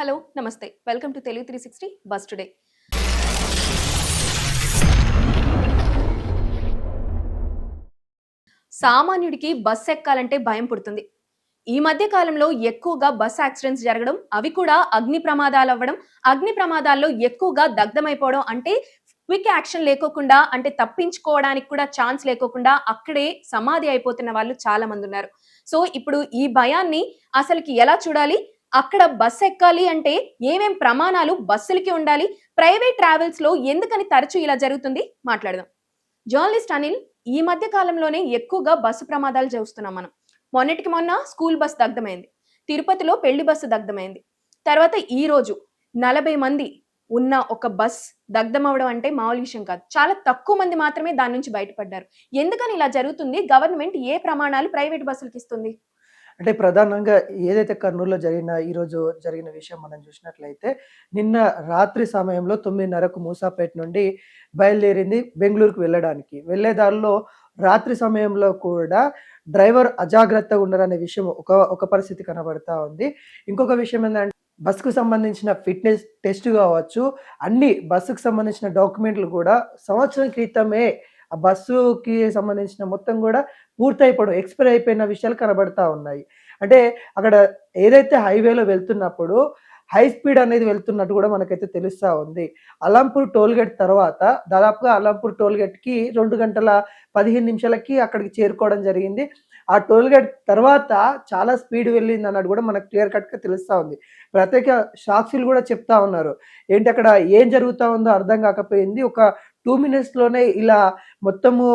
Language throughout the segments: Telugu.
హలో నమస్తే welcome to Telugu 360 bus today. సామాన్యుడికి బస్ ఎక్కాలంటే భయం పుడుతుంది. ఈ మధ్య కాలంలో ఎక్కువగా బస్ యాక్సిడెంట్స్ జరగడం, అవి కూడా అగ్ని ప్రమాదాలు అవ్వడం, అగ్ని ప్రమాదాల్లో ఎక్కువగా దగ్ధమైపోవడం, అంటే క్విక్ యాక్షన్ లేకోకుండా, అంటే తప్పించుకోవడానికి కూడా ఛాన్స్ లేకోకుండా అక్కడే సమాధి అయిపోతున్న వాళ్ళు చాలా మంది ఉన్నారు. సో ఇప్పుడు ఈ భయాన్ని అసలుకి ఎలా చూడాలి, అక్కడ బస్ ఎక్కాలి అంటే ఏమేం ప్రమాణాలు బస్సులకి ఉండాలి, ప్రైవేట్ ట్రావెల్స్ లో ఎందుకని తరచూ ఇలా జరుగుతుంది మాట్లాడదాం. జర్నలిస్ట్ అనిల్, ఈ మధ్య కాలంలోనే ఎక్కువగా బస్సు ప్రమాదాలు చూస్తున్నాం మనం. మొన్నటికి మొన్న స్కూల్ బస్ దగ్ధమైంది, తిరుపతిలో పెళ్లి బస్సు దగ్ధమైంది, తర్వాత ఈ రోజు 40 మంది ఉన్న ఒక బస్ దగ్ధమవడం అంటే మామూలు విషయం కాదు. చాలా తక్కువ మంది మాత్రమే దాని నుంచి బయటపడ్డారు. ఎందుకని ఇలా జరుగుతుంది? గవర్నమెంట్ ఏ ప్రమాణాలు ప్రైవేట్ బస్సులకి ఇస్తుంది? అంటే ప్రధానంగా ఏదైతే కర్నూలులో ఈరోజు జరిగిన విషయం మనం చూసినట్లయితే, నిన్న రాత్రి సమయంలో 9:30కు మూసాపేట నుండి బయలుదేరింది బెంగుళూరుకు వెళ్ళడానికి. వెళ్ళే దారిలో రాత్రి సమయంలో కూడా డ్రైవర్ అజాగ్రత్తగా ఉన్నారనే విషయం ఒక పరిస్థితి కనబడతా ఉంది. ఇంకొక విషయం ఏంటంటే, బస్సుకు సంబంధించిన ఫిట్నెస్ టెస్ట్ కావచ్చు, అన్ని బస్సుకు సంబంధించిన డాక్యుమెంట్లు కూడా సంవత్సరం క్రితమే ఆ బస్సుకి సంబంధించిన మొత్తం కూడా పూర్తయిపోవడం, ఎక్స్‌పైర్ అయిపోయిన విషయాలు కనబడతా ఉన్నాయి. అంటే అక్కడ ఏదైతే హైవేలో వెళ్తున్నప్పుడు హై స్పీడ్ అనేది వెళ్తున్నట్టు కూడా మనకైతే తెలుస్తా ఉంది. అలంపూర్ టోల్‌గేట్ తర్వాత దాదాపుగా అలంపూర్ టోల్‌గేట్‌కి 2 గంటల 15 నిమిషాలకి అక్కడికి చేరుకోవడం జరిగింది. ఆ టోల్‌గేట్ తర్వాత చాలా స్పీడ్ వెళ్ళిందన్నట్టు కూడా మనకు క్లియర్ కట్‌గా తెలుస్తా ఉంది. ప్రత్యేక సాక్షులు కూడా చెప్తా ఉన్నారు. ఏంటి అక్కడ ఏం జరుగుతా ఉందో అర్థం కాకపోయింది. ఒక 2 మినిట్స్‌లోనే ఇలా మొత్తము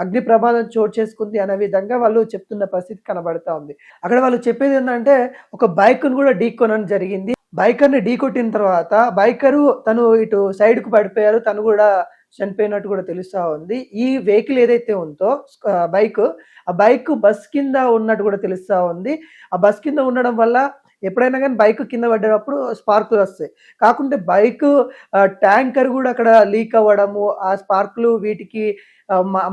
అగ్ని ప్రమాదం చోటు చేసుకుంది అనే విధంగా వాళ్ళు చెప్తున్న పరిస్థితి కనబడతా ఉంది. అక్కడ వాళ్ళు చెప్పేది ఏంటంటే, ఒక బైక్‌ను కూడా ఢీకొనడం జరిగింది. బైకర్‌ని ఢీకొట్టిన తర్వాత బైకరు తను ఇటు సైడ్‌కు పడిపోయారు. తను కూడా చనిపోయినట్టు కూడా తెలుస్తా ఉంది. ఈ వెహికల్ ఏదైతే ఉందో ఆ బైక్ బస్ కింద ఉన్నట్టు కూడా తెలుస్తా ఉంది. ఆ బస్ కింద ఉండడం వల్ల ఎప్పుడైనా కానీ బైక్ కింద పడ్డప్పుడు స్పార్కులు వస్తాయి. కాకుంటే బైక్ ట్యాంకర్ కూడా అక్కడ లీక్ అవ్వడము, ఆ స్పార్కులు వీటికి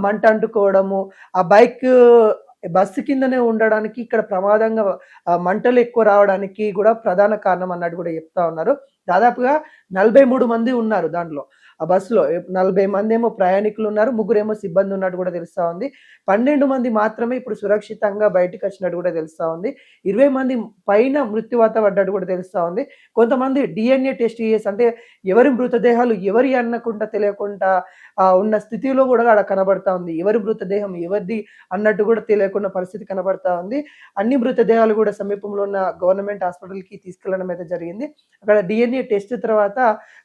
మంట అంటుకోవడము, ఆ బైక్ బస్సు కిందనే ఉండడానికి ఇక్కడ ప్రమాదంగా మంటలు ఎక్కువ రావడానికి కూడా ప్రధాన కారణం అన్నట్టు కూడా చెప్తా ఉన్నారు. దాదాపుగా 43 మంది ఉన్నారు దాంట్లో. ఆ బస్సులో 40 మంది ఏమో ప్రయాణికులు ఉన్నారు, ముగ్గురేమో సిబ్బంది ఉన్నట్టు కూడా తెలుస్తా ఉంది. 12 మంది మాత్రమే ఇప్పుడు సురక్షితంగా బయటకు వచ్చినట్టు కూడా తెలుస్తా ఉంది. 20 మంది పైన మృత్యువాత పడ్డట్టు కూడా తెలుస్తా ఉంది. కొంతమంది DNA టెస్ట్ చేసి, అంటే ఎవరి మృతదేహాలు ఎవరి అన్నకుండా తెలియకుండా ఉన్న స్థితిలో కూడా అక్కడ కనబడతా ఉంది. ఎవరి మృతదేహం ఎవరిది అన్నట్టు కూడా తెలియకుండా పరిస్థితి కనబడతా ఉంది. అన్ని మృతదేహాలు కూడా సమీపంలో ఉన్న గవర్నమెంట్ హాస్పిటల్‌కి తీసుకెళ్లడం అయితే జరిగింది. అక్కడ DNA టెస్ట్ తర్వాత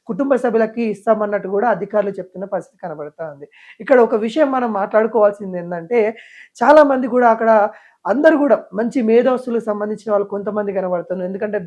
కుటుంబ సభ్యులకి ఇస్తామన్నట్టు కూడా అధికారులు చెప్తున్న పరిస్థితి కనబడతా ఉంది. ఇక్కడ ఒక విషయం మనం మాట్లాడుకోవాల్సింది ఏంటంటే, చాలా మంది కూడా అక్కడ అందరూ కూడా మంచి మేధోస్తులకు సంబంధించిన వాళ్ళు కొంతమంది కనబడుతున్నారు. ఎందుకంటే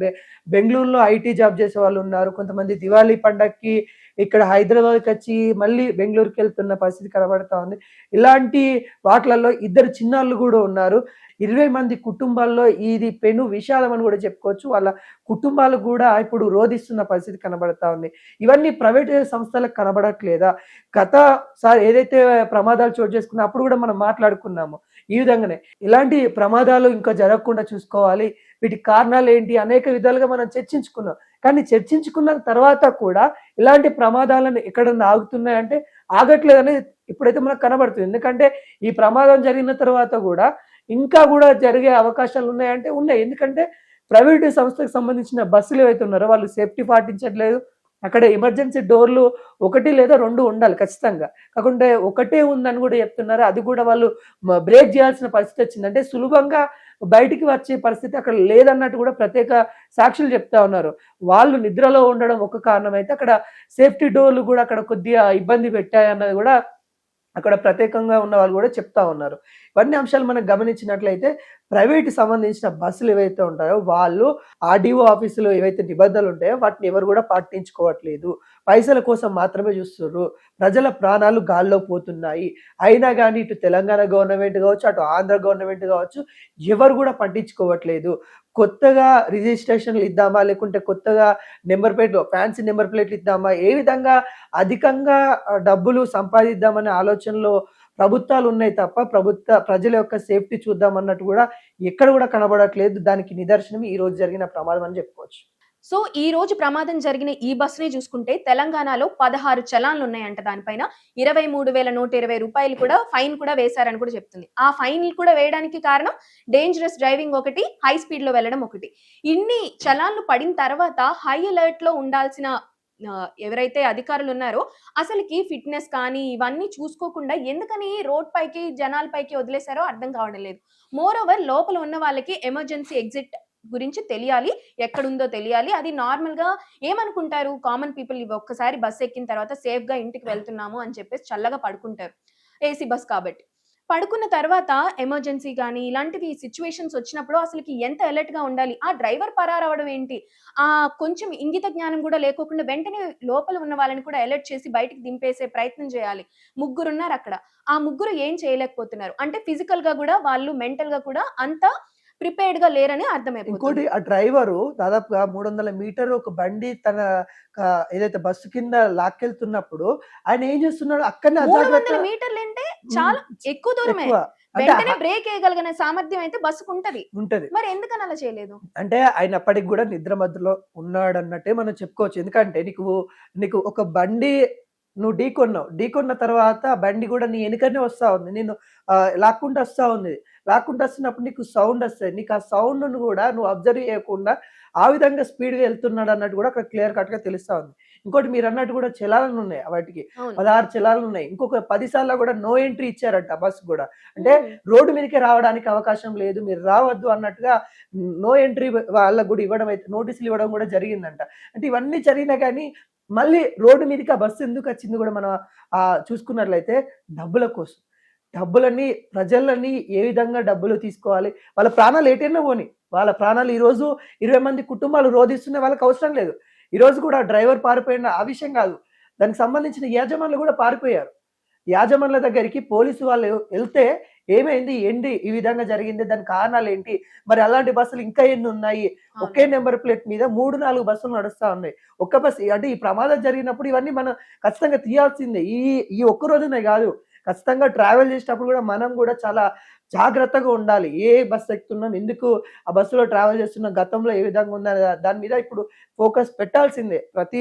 బెంగుళూరులో ఐటీ జాబ్ చేసే వాళ్ళు ఉన్నారు. కొంతమంది దివాళీ పండగకి ఇక్కడ హైదరాబాద్కి వచ్చి మళ్ళీ బెంగుళూరుకి వెళ్తున్న పరిస్థితి కనబడతా ఉంది. ఇలాంటి వాటిలలో ఇద్దరు చిన్నాళ్ళు కూడా ఉన్నారు. 20 మంది కుటుంబాల్లో ఇది పెను విషాదం అని కూడా చెప్పుకోవచ్చు. వాళ్ళ కుటుంబాలు కూడా ఇప్పుడు రోధిస్తున్న పరిస్థితి కనబడతా ఉంది. ఇవన్నీ ప్రైవేట్ సంస్థలకు కనబడట్లేదా? గతసారి ఏదైతే ప్రమాదాలు చోటు చేసుకున్నా అప్పుడు కూడా మనం మాట్లాడుకున్నాము. ఈ విధంగానే ఇలాంటి ప్రమాదాలు ఇంకా జరగకుండా చూసుకోవాలి. వీటికి కారణాలు ఏంటి అనేక విధాలుగా మనం చర్చించుకున్నాం. కానీ చర్చించుకున్న తర్వాత కూడా ఇలాంటి ప్రమాదాలను ఎక్కడన్నా ఆగుతున్నాయంటే ఆగట్లేదని ఇప్పుడైతే మనకు కనబడుతుంది. ఎందుకంటే ఈ ప్రమాదం జరిగిన తర్వాత కూడా ఇంకా కూడా జరిగే అవకాశాలు ఉన్నాయంటే ఉన్నాయి. ఎందుకంటే ప్రైవేట్ సంస్థకు సంబంధించిన బస్సులు ఏవైతే ఉన్నారో వాళ్ళు సేఫ్టీ పాటించట్లేదు. అక్కడ ఎమర్జెన్సీ డోర్లు 1 లేదా 2 ఉండాలి ఖచ్చితంగా. కాకుంటే ఒకటే ఉందని కూడా చెప్తున్నారు. అది కూడా వాళ్ళు బ్రేక్ చేయాల్సిన పరిస్థితి వచ్చింది. అంటే సులభంగా బయటికి వచ్చే పరిస్థితి అక్కడ లేదన్నట్టు కూడా ప్రత్యేక సాక్షులు చెప్తా ఉన్నారు. వాళ్ళు నిద్రలో ఉండడం ఒక కారణం అయితే, అక్కడ సేఫ్టీ డోర్లు కూడా అక్కడ కొద్దిగా ఇబ్బంది పెట్టాయన్నది కూడా అక్కడ ప్రత్యేకంగా ఉన్న వాళ్ళు కూడా చెప్తా ఉన్నారు. ఇవన్నీ అంశాలు మనం గమనించినట్లయితే, ప్రైవేట్‌కి సంబంధించిన బస్సులు ఏవైతే ఉంటాయో వాళ్ళు ఆర్‌డీఓ ఆఫీసులో ఏవైతే నిబంధనలు ఉంటాయో వాటిని ఎవరు కూడా పాటించుకోవట్లేదు. పైసల కోసం మాత్రమే చూస్తుర్రు. ప్రజల ప్రాణాలు గాల్లో పోతున్నాయి. అయినా కానీ ఇటు తెలంగాణ గవర్నమెంట్ కావచ్చు, అటు ఆంధ్ర గవర్నమెంట్ కావచ్చు, ఎవరు కూడా పట్టించుకోవట్లేదు. కొత్తగా రిజిస్ట్రేషన్లు ఇద్దామా, లేకుంటే కొత్తగా ఫ్యాన్సీ నెంబర్ ప్లేట్లు ఇద్దామా, ఏ విధంగా అధికంగా డబ్బులు సంపాదిద్దామనే ఆలోచనలో ప్రభుత్వాలు ఉన్నాయి తప్ప ప్రజల యొక్క సేఫ్టీ చూద్దాం అన్నట్టు కూడా ఎక్కడ కూడా కనబడట్లేదు. దానికి నిదర్శనం ఈ రోజు జరిగిన ప్రమాదం అని చెప్పుకోవచ్చు. సో ఈ రోజు ప్రమాదం జరిగిన ఈ బస్సుని చూసుకుంటే తెలంగాణలో 16 చలాన్లు ఉన్నాయంట దానిపైన. 23,120 రూపాయలు కూడా ఫైన్ కూడా వేశారని కూడా చెప్తుంది. ఆ ఫైన్ కూడా వేయడానికి కారణం డేంజరస్ డ్రైవింగ్ ఒకటి, హై స్పీడ్ లో వెళ్ళడం ఒకటి. ఇన్ని చలాన్లు పడిన తర్వాత హై అలర్ట్ లో ఉండాల్సిన ఎవరైతే అధికారులు ఉన్నారో అసలుకి ఫిట్నెస్ కానీ ఇవన్నీ చూసుకోకుండా ఎందుకని రోడ్ పైకి జనాల పైకి వదిలేశారో అర్థం కావడం లేదు. మోర్ ఓవర్ లోపల ఉన్న వాళ్ళకి ఎమర్జెన్సీ ఎగ్జిట్ గురించి తెలియాలి, ఎక్కడుందో తెలియాలి. అది నార్మల్ గా ఏమనుకుంటారు కామన్ పీపుల్, ఇవి ఒక్కసారి బస్ ఎక్కిన తర్వాత సేఫ్ గా ఇంటికి వెళ్తున్నాము అని చెప్పేసి చల్లగా పడుకుంటారు, ఏసీ బస్ కాబట్టి. పడుకున్న తర్వాత ఎమర్జెన్సీ కానీ ఇలాంటివి సిచ్యువేషన్స్ వచ్చినప్పుడు అసలుకి ఎంత అలర్ట్ గా ఉండాలి. ఆ డ్రైవర్ పరారవడం ఏంటి, ఆ కొంచెం ఇంగిత జ్ఞానం కూడా లేకోకుండా వెంటనే లోపల ఉన్న వాళ్ళని కూడా అలర్ట్ చేసి బయటికి దింపేసే ప్రయత్నం చేయాలి. ముగ్గురున్నారు అక్కడ, ఆ ముగ్గురు ఏం చేయలేకపోతున్నారు అంటే ఫిజికల్ గా కూడా వాళ్ళు మెంటల్ గా కూడా అంత ప్రిపేర్డ్ గా లేరని ఇంకోటి అర్థమైపోతుంది. ఆ డ్రైవరు దాదాపుగా 300 మీటర్లు ఒక బండి తన ఏదైతే బస్సు కింద లాక్కెళ్తున్నప్పుడు ఆయన ఏం చేస్తున్నాడు అక్కడనే 300 అజాగ్రత్త. మీటర్లు అంటే చాలా ఎక్కువ దూరమే. ఎక్కువ అంటే వెంటనే బ్రేక్ వేయగలిగిన సామర్థ్యం అయితే బస్సుకు ఉంటది. ఉంటది. మరి ఎందుకని అలా చేయలేదు? అంటే ఆయన అప్పటికి కూడా నిద్ర మధ్యలో ఉన్నాడన్నట్టే మనం చెప్పుకోవచ్చు. ఎందుకంటే నీకు ఒక బండి నువ్వు ఢీకొన్న తర్వాత ఆ బండి కూడా నీ వెనుకనే వస్తా ఉంది. నిన్ను లాక్కుంటూ వస్తా ఉంది. లాక్కుంటూ వస్తున్నప్పుడు నీకు సౌండ్ వస్తది. నీకు ఆ సౌండ్‌ను కూడా నువ్వు అబ్జర్వ్ చేయకుండా ఆ విధంగా స్పీడ్‌గా వెళ్తున్నాడు అన్నట్టు కూడా అక్కడ క్లియర్ కట్‌గా తెలుస్తా ఉంది. ఇంకోటి మీరన్నట్టు కూడా చలాన్లున్నాయి వాటికి. అవును. 16 చలాన్లున్నాయి. ఇంకొక 10 సార్లు కూడా నో ఎంట్రీ ఇచ్చారంట బస్‌కు కూడా. అంటే హ్మ్. రోడ్డు మీదకే రావడానికి అవకాశం లేదు, మీరు రావద్దు అన్నట్టుగా నో ఎంట్రీ వాళ్ళకి కూడా ఇవ్వడం అయితే నోటీసులు ఇవ్వడం కూడా జరిగిందంట. అంటే ఇవన్నీ జరిగినా గానీ మళ్ళీ రోడ్డు మీదకి ఆ బస్సు ఎందుకొచ్చింది కూడా మనం చూసుకున్నట్లయితే డబ్బుల కోసం. డబ్బులని ప్రజలని ఏ విధంగా డబ్బులు తీసుకోవాలి, వాళ్ళ ప్రాణాలు ఎటైనా పోని. వాళ్ళ ప్రాణాలు ఈరోజు 20 మంది కుటుంబాలు రోధిస్తున్న వాళ్ళకి అవసరం లేదు. ఈరోజు కూడా డ్రైవర్ పారిపోయిన ఆ విషయం కాదు. దానికి సంబంధించిన యాజమాన్లు కూడా పారిపోయారు. యాజమాన్ల దగ్గరికి పోలీసు వాళ్ళు ఎళ్తే ఏమైంది? ఏంటి ఈ విధంగా జరిగింది? దాని కారణాలేంటి? మరి అలాంటి బస్సులు ఇంకా ఎన్నున్నాయి? అవును. ఒకే నంబర్ ప్లేట్ మీద 3, 4 బస్సులు నడుస్తా ఉన్నాయి. ఒక్క బస్ అంటే ఈ ప్రమాదం జరిగినప్పుడు ఇవన్నీ మనం ఖచ్చితంగా తీయాల్సిందే. ఈ ఈ ఒక్క రోజునే గాదు. ఖచ్చితంగా ట్రావెల్ చేసేటప్పుడు గూడా మనం గూడా చాలా జాగ్రత్తగా ఉండాలి. ఏ బస్ ఎక్కుతున్నాం? ఎందుకు ఆ బస్సులో ట్రావెల్ చేస్తున్నాం? గతంలో ఏ విధంగా ఉందనే దాని మీద ఇప్పుడు ఫోకస్ పెట్టాల్సిందే. ప్రతి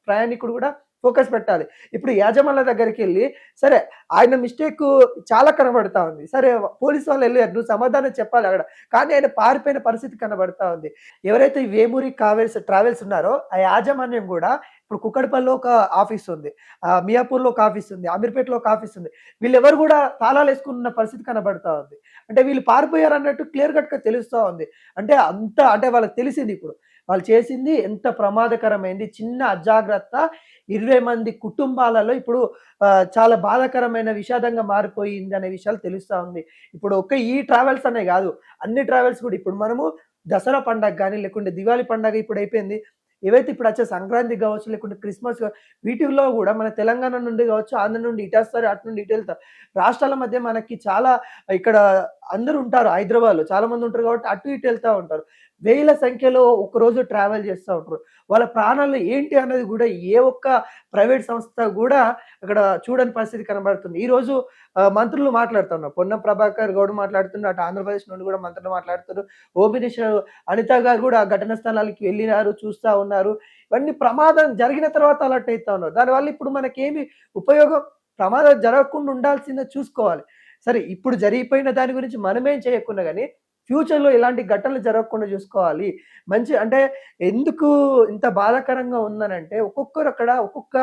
ప్రయాణికుడు గూడా ఫోకస్ పెట్టాలి. ఇప్పుడు యాజమాన్ల దగ్గరికెళ్లి సరే ఆయన మిస్టేకు చాలా కనబడతా ఉంది. సరే పోలీసు వాళ్ళు ఎళ్లారు. నువ్వు సమాధానం చెప్పాలి అక్కడ. కానీ ఆయన పారిపోయిన పరిస్థితి కనబడతా ఉంది. ఎవరైతే ఈ వేమూరి ట్రావెల్స్ ఉన్నారో ఆ యాజమాన్యం గూడా ఇప్పుడు కుక్కడపల్లిలో ఒక ఆఫీస్ ఉంది. మియాపూర్‌లో ఒక ఆఫీస్ ఉంది. అమీర్పేటలో ఒక ఆఫీస్ ఉంది. వీళ్ళెవరు గూడా తాళాలేసుకున్న పరిస్థితి కనబడతా ఉంది. అంటే వీళ్ళు పారిపోయారన్నట్టు క్లియర్ కట్‌గా తెలుస్తా ఉంది. అంటే వాళ్ళకి తెలిసింది ఇప్పుడు. వాళ్ళు చేసింది ఎంత ప్రమాదకరమైంది. చిన్న అజాగ్రత్త 20 మంది కుటుంబాలలో ఇప్పుడు చాలా బాధాకరమైన విషాదంగా మారిపోయింది అనే విషయాలు తెలుస్తా ఉంది. ఇప్పుడు ఈ ట్రావెల్స్ అనే గాదు. అన్ని ట్రావెల్స్ కూడా ఇప్పుడు మనము దసరా పండగ గాని, లేకుంటే దివాళీ పండగ ఇప్పుడైపోయింది. ఏవైతే ఇప్పుడొచ్చే సంక్రాంతికి గావచ్చు, లేకుంటే క్రిస్మస్ వీటిల్లో గూడా మన తెలంగాణ నుండి గావచ్చు, ఆంధ్ర నుండి ఇటొస్తారు, అటు నుండి ఇటెళ్తారు. రాష్ట్రాల మధ్య మనకి చాలా ఇక్కడ అందరూ ఉంటారు హైదరాబాద్‌లో. చాలా మంది ఉంటారు కాబట్టి అటు ఇటు ఎళ్తా ఉంటారు. వేల సంఖ్యలో ఒకరోజు ట్రావెల్ చేస్తా ఉంటారు. వాళ్ళ ప్రాణాలు ఏంటి అన్నది గూడా ఏ ఒక్క ప్రైవేట్ సంస్థ గూడా అక్కడ చూడని పరిస్థితి కనబడుతుంది. ఈరోజు మంత్రులు మాట్లాడుతున్నారు. పొన్నం ప్రభాకర్ గౌడ్ మాట్లాడుతున్నారు. అటు ఆంధ్రప్రదేశ్ నుండి గూడా మంత్రులు మాట్లాడుతున్నారు. హోమ్ మినిస్టర్ అనిత గారు గూడా ఘటనా స్థలానికి వెళ్ళినారు, చూస్తా ఉన్నారు. ఇవన్నీ ప్రమాదం జరిగిన తర్వాత అలర్ట్ అయితా ఉన్నారు. దానివల్ల ఇప్పుడు మనకేమి ఉపయోగం? ప్రమాదం జరగకుండా ఉండాల్సిందే చూసుకోవాలి. సరే ఇప్పుడు జరిగిపోయిన దాని గురించి మనమేం చేయకున్నా గాని ఫ్యూచర్‌లో ఇలాంటి ఘటనలు జరగకుండా చూసుకోవాలి. అంటే ఎందుకు ఇంత బాధాకరంగా ఉందనంటే ఒక్కొక్కరు అక్కడ ఒక్కొక్క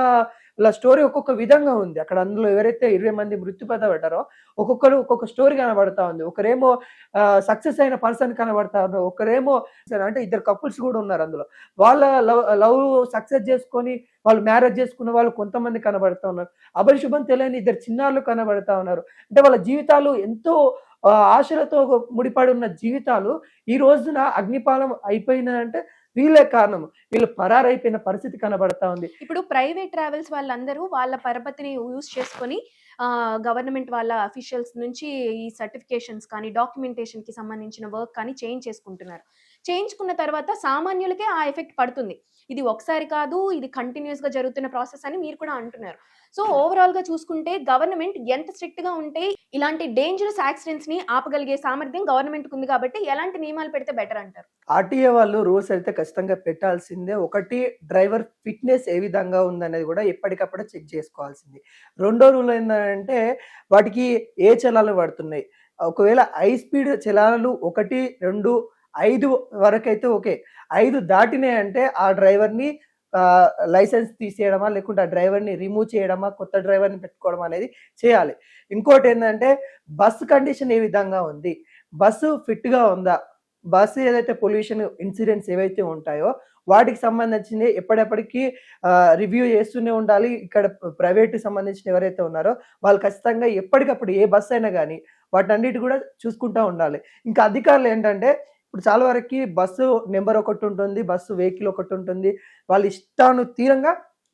స్టోరీ ఒక్కొక్క విధంగా ఉంది. అక్కడ అందులో ఎవరైతే 20 మంది మృత్యుపత పడ్డారో ఒక్కొక్కరు ఒక్కొక్క స్టోరీ కనబడతా ఉంది. ఒకరేమో సక్సెస్ అయిన పర్సన్ కనబడతా ఉన్నారు. ఒకరేమో అంటే ఇద్దరు కపుల్స్ కూడా ఉన్నారు అందులో. వాళ్ళ లవ్ సక్సెస్ చేసుకొని వాళ్ళు మ్యారేజ్ చేసుకున్న వాళ్ళు కొంతమంది కనబడతా ఉన్నారు. అభంశుభం తెలియని ఇద్దరు చిన్నారులు కనబడతా ఉన్నారు. అంటే వాళ్ళ జీవితాలు ఎంతో ఆశలతో ముడిపడి ఉన్న జీవితాలు ఈ రోజున అగ్నిపాలం అయిపోయినాయంటే వీళ్ళే కారణం. వీళ్ళు పరారైపోయిన పరిస్థితి కనబడతా ఉంది. ఇప్పుడు ప్రైవేట్ ట్రావెల్స్ వాళ్ళందరూ వాళ్ళ పరపతిని యూజ్ చేసుకొని గవర్నమెంట్ వాళ్ళ అఫీషియల్స్ నుంచి ఈ సర్టిఫికేషన్స్ కానీ డాక్యుమెంటేషన్‌కి సంబంధించిన వర్క్ కానీ చేంజ్ చేసుకుంటున్నారు. చేయించుకున్న తర్వాత సామాన్యులకే ఆ ఎఫెక్ట్ పడుతుంది. ఇది ఒకసారి కాదు, ఇది కంటిన్యూయస్‌గా జరుగుతున్న ప్రాసెస్ అని మీరు కూడా అంటున్నారు. సో, ఓవరాల్‌గా చూసుకుంటే గవర్నమెంట్ ఎంత స్ట్రిక్ట్‌గా ఉంటే ఇలాంటి డేంజరస్ యాక్సిడెంట్స్‌ని ఆపగలిగే సామర్థ్యం గవర్నమెంట్‌కుంది కాబట్టి ఎలాంటి నియమాలు పెడితే బెటర్ అంటారు? ఆర్‌టీఏ వాళ్ళు రూల్స్ అయితే ఖచ్చితంగా పెట్టాల్సిందే. ఒకటి, డ్రైవర్ ఫిట్‌నెస్ ఏ విధంగా ఉందనేది గూడా ఎప్పటికప్పుడు చెక్ జేసుకోవాల్సింది. రెండో రూల్ ఏందంటే వాటికి ఏ చలాలు పడుతున్నాయి. ఒకవేళ హై స్పీడ్ చలాలు 1, 2, 5 వరకైతే ఓకే. 5 దాటినాయంటే ఆ డ్రైవర్‌ని లైసెన్స్ తీసేయడమా, లేకుంటే ఆ డ్రైవర్‌ని రిమూవ్ చేయడమా, కొత్త డ్రైవర్‌ని పెట్టుకోవడం అనేది చేయాలి. ఇంకోటేందంటే బస్ కండిషన్ ఏ విధంగా ఉంది? బస్సు ఫిట్‌గా ఉందా? బస్సు ఏదైతే పొల్యూషన్ ఇన్సిడెంట్స్ ఏవైతే ఉంటాయో వాటికి సంబంధించింది ఎప్పటికి రివ్యూ చేస్తూనే ఉండాలి. ఇక్కడ ప్రైవేట్‌కి సంబంధించిన ఎవరైతే ఉన్నారో వాళ్ళు ఖచ్చితంగా ఎప్పటికప్పుడు ఏ బస్ అయినా గానీ వాటన్నిటి కూడా చూసుకుంటా ఉండాలి. ఇంకా అధికారులు ఏంటంటే ఇప్పుడు చాలా వరకి బస్సు నంబర్ ఒకటుంటుంది. బస్సు వెహికల్ ఒకటుంటుంది. వాళ్ళ ఇష్టానుతీరంగా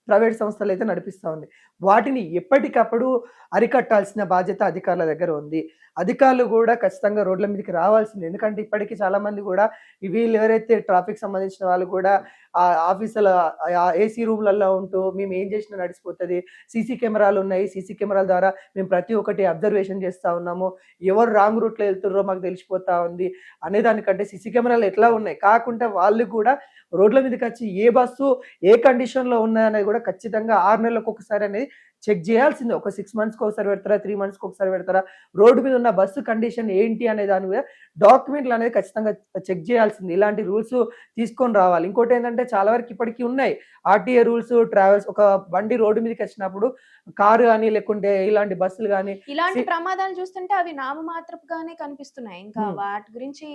ప్రైవేట్ సంస్థలైతే నడిపిస్తా ఉంది. వాటిని ఎప్పటికప్పుడు అరికట్టాల్సిన బాధ్యత అధికారుల దగ్గర ఉంది. అధికారులు గూడా ఖచ్చితంగా రోడ్ల మీదకి రావాల్సిందే. ఎందుకంటే ఇప్పటికి చాలా మంది గూడా వీళ్ళు ఎవరైతే ట్రాఫిక్ సంబంధించిన వాళ్ళు గూడా ఆఫీసుల ఏసీ రూమ్‌లలో ఉంటూ మేము ఏం చేసినా నడిసిపోతది. సీసీ కెమెరాలున్నాయి. సీసీ కెమెరాల ద్వారా మేము ప్రతి ఒక్కటి అబ్జర్వేషన్ చేస్తా ఉన్నాము. ఎవరు రాంగ్ రూట్‌లో ఎళ్తుర్రో మాకు తెలిసిపోతా ఉంది అనేదానికంటే సీసీ కెమెరాలు ఎట్లా ఉన్నాయి. కాకుండా వాళ్ళు కూడా రోడ్ల మీదకొచ్చి ఏ బస్సు ఏ కండిషన్‌లో ఉన్నదనేది గూడా ఖచ్చితంగా 6 నెలలకు ఒకసారి అనేది చెక్ జేయాల్సిందే. ఒక 6 మంత్స్‌కి ఒకసారి పెడతారా? 3 మంత్స్‌కి ఒకసారి పెడతారా? రోడ్డు మీద ఉన్న బస్సు కండిషన్ ఏంటి అనే దాని మీద డాక్యుమెంట్లు అనేది ఖచ్చితంగా చెక్ జేయాల్సింది. ఇలాంటి రూల్స్ తీసుకొని రావాలి. ఇంకోటేంటంటే చాలా వరకు ఇప్పటికి ఉన్నాయి. ఆర్‌టీఏ రూల్స్, ట్రావెల్స్ ఒక బండి రోడ్డు మీదకొచ్చినప్పుడు కారు గాని, లేకుంటే ఇలాంటి బస్సులు గాని ఇలాంటి సి ప్రమాదాలు చూస్తుంటే అవి నామమాత్రపుగానే కనిపిస్తున్నాయి. ఇంకా హ్మ్. వాటి గురించి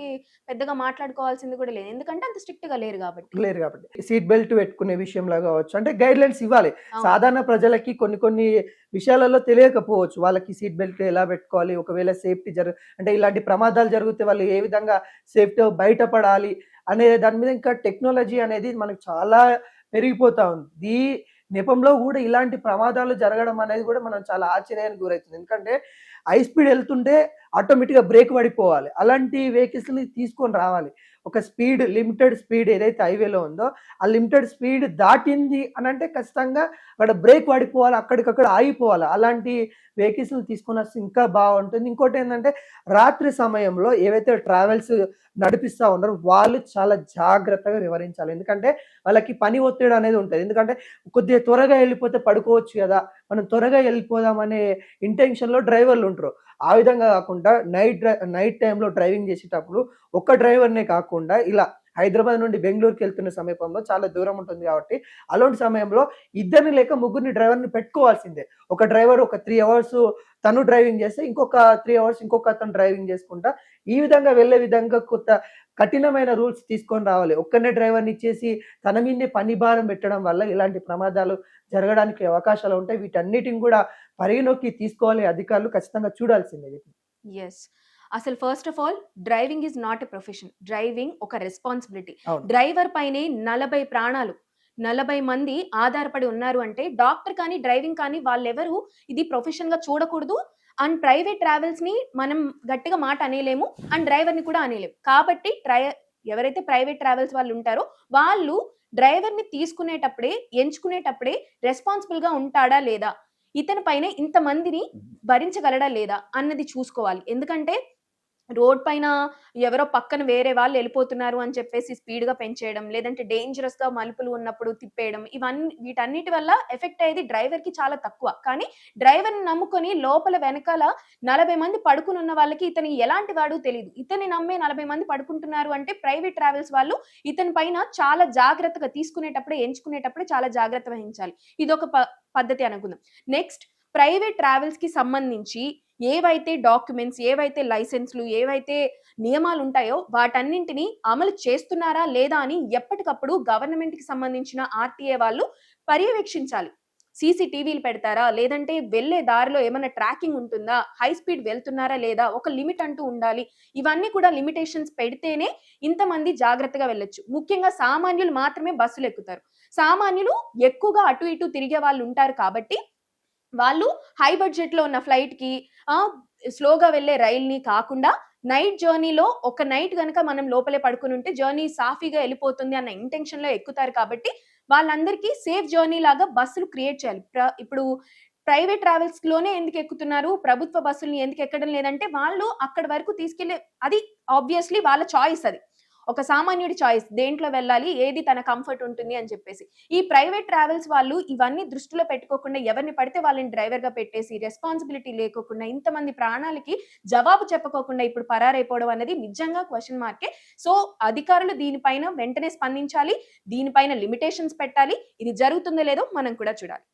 పెద్దగా మాట్లాడుకోవాల్సింది కూడా లేదు. ఎందుకంటే అంత స్ట్రిక్ట్‌గా లేరు గాబట్టి. లేరు కాబట్టి. సీట్ బెల్ట్ పెట్టుకునే విషయంలో గావచ్చు. అంటే గైడ్‌లైన్స్ ఇవ్వాలి. అవును. సాధారణ ప్రజలకి కొన్ని విషయాలలో తెలియకపోవచ్చు. వాళ్ళకి సీట్ బెల్ట్ ఎలా పెట్టుకోవాలి? ఒకవేళ సేఫ్టీ అంటే ఇలాంటి ప్రమాదాలు జరిగితే వాళ్ళు ఏ విధంగా సేఫ్టీగా బయటపడాలి అనే దాని మీద ఇంకా టెక్నాలజీ అనేది మనకు చాలా పెరిగిపోతా ఉంది. ఈ నెపంలో గూడా ఇలాంటి ప్రమాదాలు జరగడం అనేది గూడా మనం చాలా ఆశ్చర్యానికి గురైతుంది. ఎందుకంటే హై స్పీడ్ ఎళ్తుంటే ఆటోమేటిక్‌గా బ్రేక్ పడిపోవాలి. అలాంటి వెహికల్స్‌ని తీసుకొని రావాలి. ఒక లిమిటెడ్ స్పీడ్ ఏదైతే హైవేలో ఉందో, ఆ లిమిటెడ్ స్పీడ్ దాటింది అనంటే ఖచ్చితంగా అక్కడ బ్రేక్ పడిపోవాలి. అక్కడికక్కడ ఆగిపోవాలి. అలాంటి వెహికల్స్‌ని తీసుకొనొస్తే ఇంకా బావుంటుంది. ఇంకోటేందంటే రాత్రి సమయంలో ఏవైతే ట్రావెల్స్ నడిపిస్తా ఉన్నారో వాళ్ళు చాలా జాగ్రత్తగా వివరించాలి. ఎందుకంటే వాళ్ళకి పని ఒత్తిడి అనేది ఉంటది. ఎందుకంటే కొద్దిగా త్వరగా ఎళ్ళిపోతే పడుకోవచ్చు గదా! మనం త్వరగా ఎళ్ళిపోదామనే ఇంటెన్షన్‌లో డ్రైవర్లుంటరు. ఆ విధంగా గాకుండా నైట్ టైమ్‌లో డ్రైవింగ్ చేసేటప్పుడు ఒక్క డ్రైవర్‌నే కాకుండా ఇలా హైదరాబాద్ నుండి బెంగుళూరుకెళ్తున్న సమీపంలో చాలా దూరం ఉంటుంది గాబట్టి, అలాంటి సమయంలో ఇద్దరిని లేక ముగ్గురిని డ్రైవర్‌ని పెట్టుకోవాల్సిందే. ఒక డ్రైవర్ ఒక 3 అవర్స్ తను డ్రైవింగ్ చేస్తే, ఇంకొక 3 అవర్స్ ఇంకొకతను డ్రైవింగ్ చేసుకుంటా, ఈ విధంగా వెళ్ళే విధంగా కఠినమైన రూల్స్ తీసుకొని రావాలి. ఒక్కడినే డ్రైవర్‌ని ఇచ్చేసి తన మీదనే పని భారం పెట్టడం వల్ల ఇలాంటి ప్రమాదాలు జరగడానికి అవకాశాలుంటాయి. వీటన్నిటిని గూడా పరిగణలోకి తీసుకోవాలి అధికారులు ఖచ్చితంగా చూడాల్సిందే వీటిని. యెస్. అసలు first of all driving is not a profession. Driving ఒక రెస్పాన్సిబిలిటీ. అవును. డ్రైవర్ పైనే 40 ప్రాణాలు, 40 మంది ఆధారపడి ఉన్నారు అంటే డాక్టర్ కానీ, డ్రైవింగ్ కానీ వాళ్ళెవరు ఇది ప్రొఫెషన్‌గా చూడకూడదు. అండ్ ప్రైవేట్ ట్రావెల్స్‌ని మనం గట్టిగా మాట అనేయలేము. అండ్ డ్రైవర్‌ని కూడా అనేయలేము. కాబట్టి ఎవరైతే ప్రైవేట్ ట్రావెల్స్ వాళ్ళు ఉంటారో వాళ్ళు డ్రైవర్‌ని తీసుకునేటప్పుడే, ఎంచుకునేటప్పుడే రెస్పాన్సిబుల్‌గా ఉంటాడా లేదా? ఇతని పైన ఇంతమందిని భరించగలడా లేదా? అన్నది చూసుకోవాలి. ఎందుకంటే రోడ్ పైన ఎవరో పక్కన వేరే వాళ్ళు ఎళ్ళిపోతున్నారు అని చెప్పేసి స్పీడ్‌గా పెంచేయడం, లేదంటే డేంజరస్‌గా మలుపులు ఉన్నప్పుడు తిప్పేయడం, వీటన్నిటి వల్ల ఎఫెక్ట్ అయ్యేది డ్రైవర్‌కి చాలా తక్కువ. కానీ డ్రైవర్‌ని నమ్ముకొని లోపల వెనకాల 40 మంది పడుకొనున్న వాళ్ళకి ఇతను ఎలాంటి వాడో తెలీదు. ఇతన్ని నమ్మే 40 మంది పడుకుంటున్నారు అంటే ప్రైవేట్ ట్రావెల్స్ వాళ్ళు ఇతని పైన చాలా జాగ్రత్తగా తీసుకునేటప్పుడే, ఎంచుకునేటప్పుడే చాలా జాగ్రత్త వహించాలి. ఇదొక పద్ధతి అనుకుందాం. నెక్స్ట్ ప్రైవేట్ ట్రావెల్స్‌కి సంబంధించి ఏవైతే డాక్యుమెంట్స్, ఏవైతే లైసెన్స్‌లు, ఏవైతే నియమాలుంటాయో వాటన్నింటిని అమలు చేస్తున్నారా లేదా అని ఎప్పటికప్పుడు గవర్నమెంట్‌కి సంబంధించిన ఆర్‌టీఏ వాళ్ళు పర్యవేక్షించాలి. సీసీటీవీలు పెడతారా? లేదంటే వెళ్ళే దారిలో ఏమన్నా ట్రాకింగ్ ఉంటుందా? హై స్పీడ్ వెళ్తున్నారా లేదా? ఒక లిమిట్ అంటూ ఉండాలి. ఇవన్నీ కూడా లిమిటేషన్స్ పెడితేనే ఇంతమంది జాగ్రత్తగా వెళ్ళొచ్చు. ముఖ్యంగా సామాన్యులు మాత్రమే బస్సులెక్కుతారు. సామాన్యులు ఎక్కువగా అటు ఇటు తిరిగే వాళ్ళుంటారు కాబట్టి వాళ్ళు హై బడ్జెట్‌లో ఉన్న ఫ్లైట్‌కి స్లోగా వెళ్ళే రైల్‌ని కాకుండా నైట్ జర్నీలో ఒక నైట్ గనక మనం లోపలే పడుకుని ఉంటే జర్నీ సాఫీగా వెళ్ళిపోతుంది అన్న ఇంటెన్షన్ లో ఎక్కుతారు కాబట్టి వాళ్ళందరికీ సేఫ్ జర్నీ లాగా బస్సులు క్రియేట్ చేయాలి. ఇప్పుడు ప్రైవేట్ ట్రావెల్స్ లోనే ఎందుకు ఎక్కుతున్నారు, ప్రభుత్వ బస్సుల్ని ఎందుకు ఎక్కడం లేదంటే వాళ్ళు అక్కడి వరకు తీసుకెళ్లే, అది ఆబ్వియస్లీ వాళ్ళ చాయిస్, అది ఒక సామాన్యుడి చాయిస్, దేంట్లో వెళ్ళాలి, ఏది తన కంఫర్ట్ ఉంటుంది అని చెప్పేసి. ఈ ప్రైవేట్ ట్రావెల్స్ వాళ్ళు ఇవన్నీ దృష్టిలో పెట్టుకోకుండా ఎవరిని పడితే వాళ్ళని డ్రైవర్ గా పెట్టేసి రెస్పాన్సిబిలిటీ లేకోకుండా ఇంతమంది ప్రాణాలకి జవాబు చెప్పుకోకుండా ఇప్పుడు పరారైపోవడం అనేది నిజంగా క్వశ్చన్ మార్కే. సో అధికారులు దీనిపైన వెంటనే స్పందించాలి, దీనిపైన లిమిటేషన్స్ పెట్టాలి. ఇది జరుగుతుందో లేదో మనం కూడా చూడాలి.